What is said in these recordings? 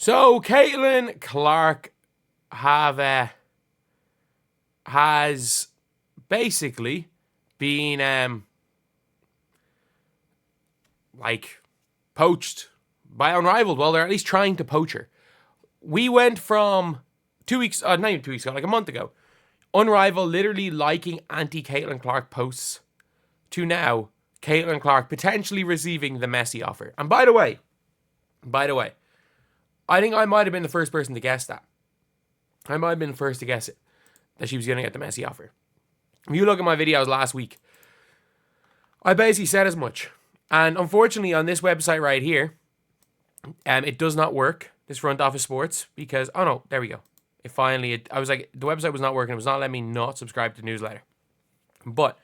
So Caitlin Clark has basically been poached by Unrivaled. Well, they're at least trying to poach her. We went from 2 weeks, not even 2 weeks ago, like a month ago, Unrivaled literally liking anti-Caitlin Clark posts, to now Caitlin Clark potentially receiving the Messi offer. And by the way, I think I might have been the first person to guess that. I might have been the first to guess it, that she was going to get the Messi offer. If you look at my videos last week, I basically said as much. And unfortunately on this website right here, it does not work, this Front Office Sports, because, oh no, there we go. I was like, the website was not working. It was not letting me not subscribe to the newsletter. But,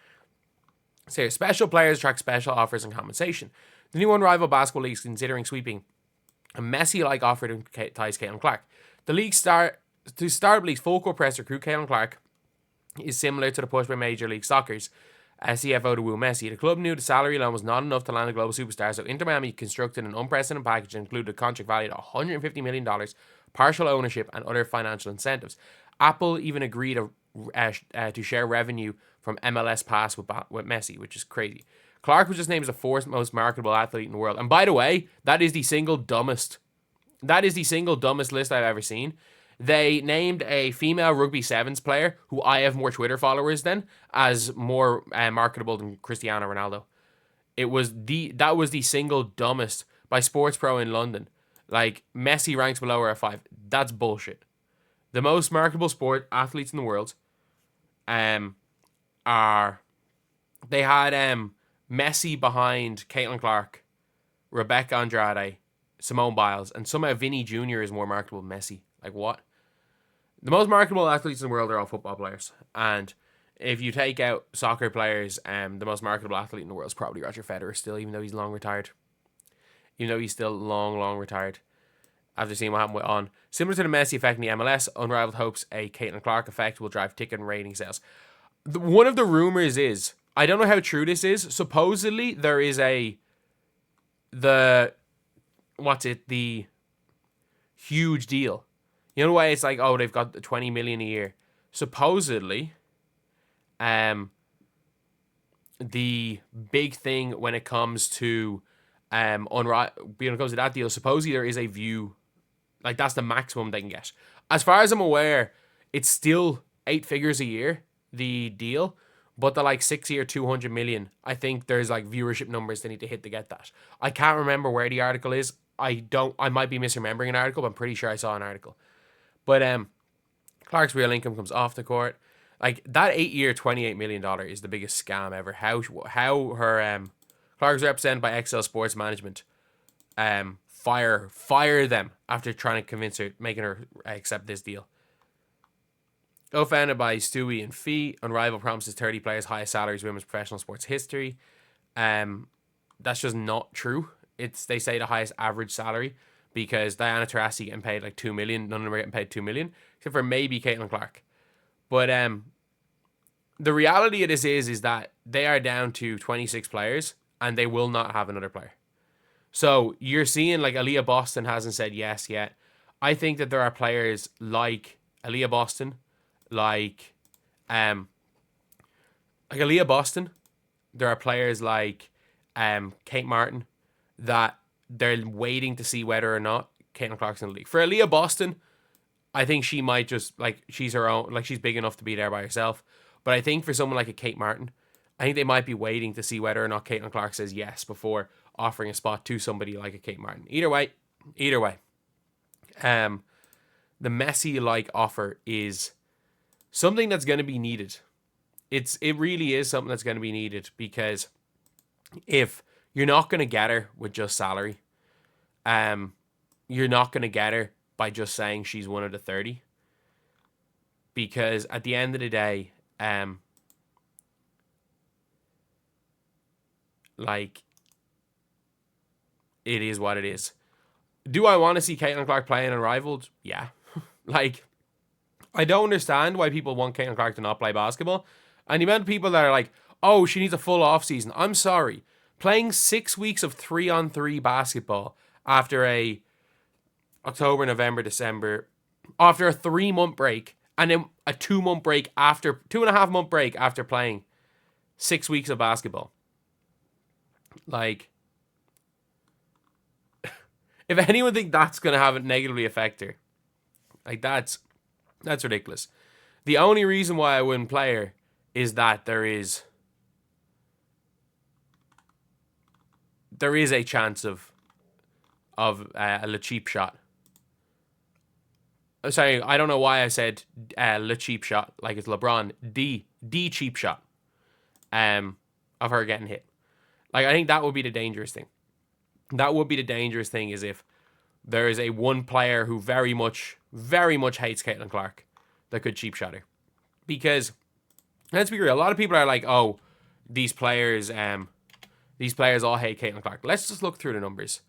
so special players attract special offers and compensation. The new Unrivaled Basketball League is considering sweeping a Messi-like offer to entice Caitlin Clark. The league to start league's full court press recruit Caitlin Clark is similar to the push by Major League Soccer's CFO to woo Messi. The club knew the salary alone was not enough to land a global superstar, so Inter Miami constructed an unprecedented package that included a contract valued at $150 million, partial ownership, and other financial incentives. Apple even agreed to share revenue from MLS Pass with Messi, which is crazy. Clark was just named as the fourth most marketable athlete in the world. And by the way, that is the single dumbest list I've ever seen. They named a female rugby sevens player, who I have more Twitter followers than, as more marketable than Cristiano Ronaldo. That was the single dumbest by Sports Pro in London. Like, Messi ranks below her at 5. That's bullshit. The most marketable sport athletes in the world are... They had Messi behind Caitlin Clark, Rebecca Andrade, Simone Biles, and somehow Vinny Jr. is more marketable than Messi. Like, what? The most marketable athletes in the world are all football players. And if you take out soccer players, the most marketable athlete in the world is probably Roger Federer still, even though he's long retired. Even though he's still long retired. After seeing what happened with On. Similar to the Messi effect in the MLS, Unrivaled hopes a Caitlin Clark effect will drive ticket and rating sales. One of the rumors is, I don't know how true this is, supposedly there is the huge deal. You know the way it's like, oh, they've got $20 million a year. Supposedly, the big thing when it comes to that deal, supposedly there is a view, like that's the maximum they can get. As far as I'm aware, it's still 8 figures a year, the deal, but the like 6 year 200 million, I think there's like viewership numbers they need to hit to get that. I can't remember where the article is. I might be misremembering an article, but I'm pretty sure I saw an article. But Clark's real income comes off the court. Like, that 8 year $28 million is the biggest scam ever. How her Clark's represented by XL Sports Management fire them after trying to convince her, making her accept this deal. Co-founded by Stewie and Fee, Unrivaled promises 30 players highest salaries in women's professional sports history. That's just not true. They say the highest average salary, because Diana Taurasi getting paid like $2 million. None of them are getting paid $2 million, except for maybe Caitlin Clark. But the reality of this is that they are down to 26 players, and they will not have another player. So you're seeing like Aaliyah Boston hasn't said yes yet. I think that there are players like Aaliyah Boston, like Aaliyah Boston. There are players like Kate Martin that they're waiting to see whether or not Caitlin Clark's in the league. For Aaliyah Boston, I think she might just, like, she's her own, like, she's big enough to be there by herself. But I think for someone like a Kate Martin, I think they might be waiting to see whether or not Caitlin Clark says yes before offering a spot to somebody like a Kate Martin. Either way, the Messi-like offer is something that's going to be needed. It really is something that's going to be needed, because if you're not going to get her with just salary, you're not going to get her by just saying she's one of the 30. Because at the end of the day, like, it is what it is. Do I want to see Caitlin Clark playing Unrivaled? Yeah. Like, I don't understand why people want Caitlin Clark to not play basketball. And the amount of people that are like, oh, she needs a full off season. I'm sorry. Playing 6 weeks of 3-on-3 basketball after a October, November, December, after a 3-month break, and then a 2-month break after, 2.5-month break after playing 6 weeks of basketball. Like, if anyone think that's going to have it negatively affect her, like, that's ridiculous. The only reason why I wouldn't play her is that there is a chance of a cheap shot. Sorry, I don't know why I said le cheap shot, like it's LeBron. D cheap shot of her getting hit. Like, I think that would be the dangerous thing. That would be the dangerous thing, is if there is a one player who very much hates Caitlin Clark that could cheap shot her. Because, let's be real, a lot of people are like, oh, these players all hate Caitlin Clark. Let's just look through the numbers.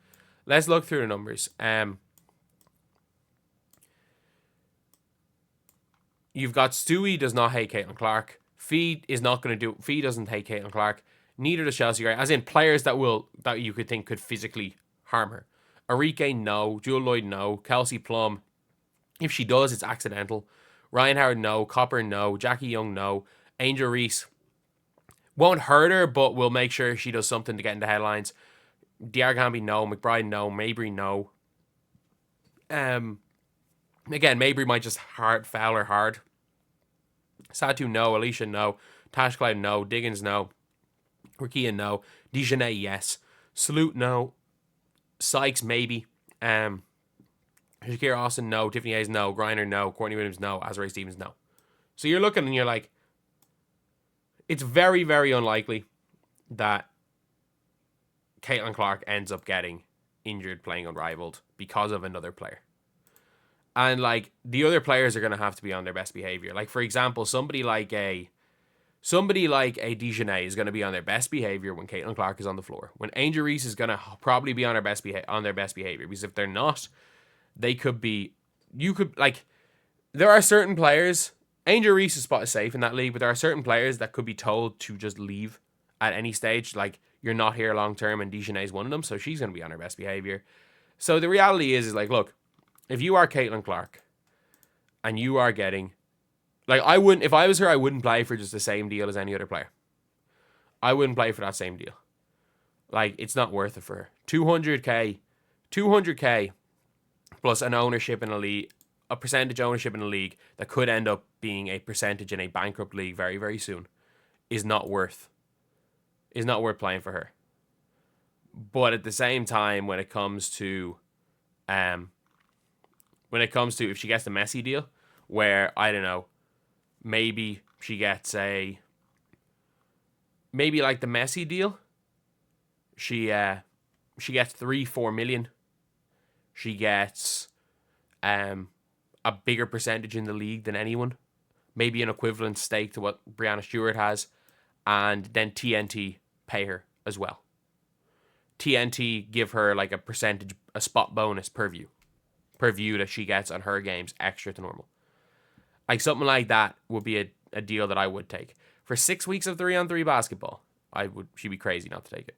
You've got Stewie does not hate Caitlin Clark. Fee doesn't hate Caitlin Clark. Neither does Chelsea Gray. As in players that you could think could physically harm her. Arike, no. Jewel Lloyd, no. Kelsey Plum, if she does, it's accidental. Ryan Howard, no. Copper, no. Jackie Young, no. Angel Reese won't hurt her, but will make sure she does something to get into headlines. Diargambi, no. McBride, no. Mabry, no. Again, Mabry might just foul her hard. Satu, no. Alicia, no. Tash Cloud, no. Diggins, no. Rakia, no. Dijonay, yes. Salute, no. Sykes, maybe. Shakira Austin, no. Tiffany Hayes, no. Griner, no. Courtney Williams, no. Azrae Stevens, no. So you're looking and you're like, it's very, very unlikely that Caitlin Clark ends up getting injured playing Unrivaled because of another player. And, like, the other players are going to have to be on their best behavior. Like, for example, somebody like a Dijonay is going to be on their best behavior when Caitlin Clark is on the floor. When Angel Reese is going to probably be on their best behavior. Because if they're not, they could be... there are certain players... Angel Reese's spot is safe in that league, but there are certain players that could be told to just leave at any stage. Like, you're not here long term, and Dijonay is one of them, so she's going to be on her best behavior. So the reality is like, look, if you are Caitlin Clark and you are getting... Like, if I was her, I wouldn't play for just the same deal as any other player. I wouldn't play for that same deal. Like, it's not worth it for her. 200k plus an ownership in a league, a percentage ownership in a league that could end up being a percentage in a bankrupt league very, very soon is not worth playing for her. But at the same time, when it comes to if she gets the Messi deal, where, I don't know, maybe she gets like the Messi deal, she gets 3-4 million. She gets a bigger percentage in the league than anyone, maybe an equivalent stake to what Breanna Stewart has, and then TNT pay her as well. TNT give her like a percentage, a spot bonus per view that she gets on her games extra to normal. Like, something like that would be a deal that I would take. For 6 weeks of 3-on-3 basketball, she'd be crazy not to take it.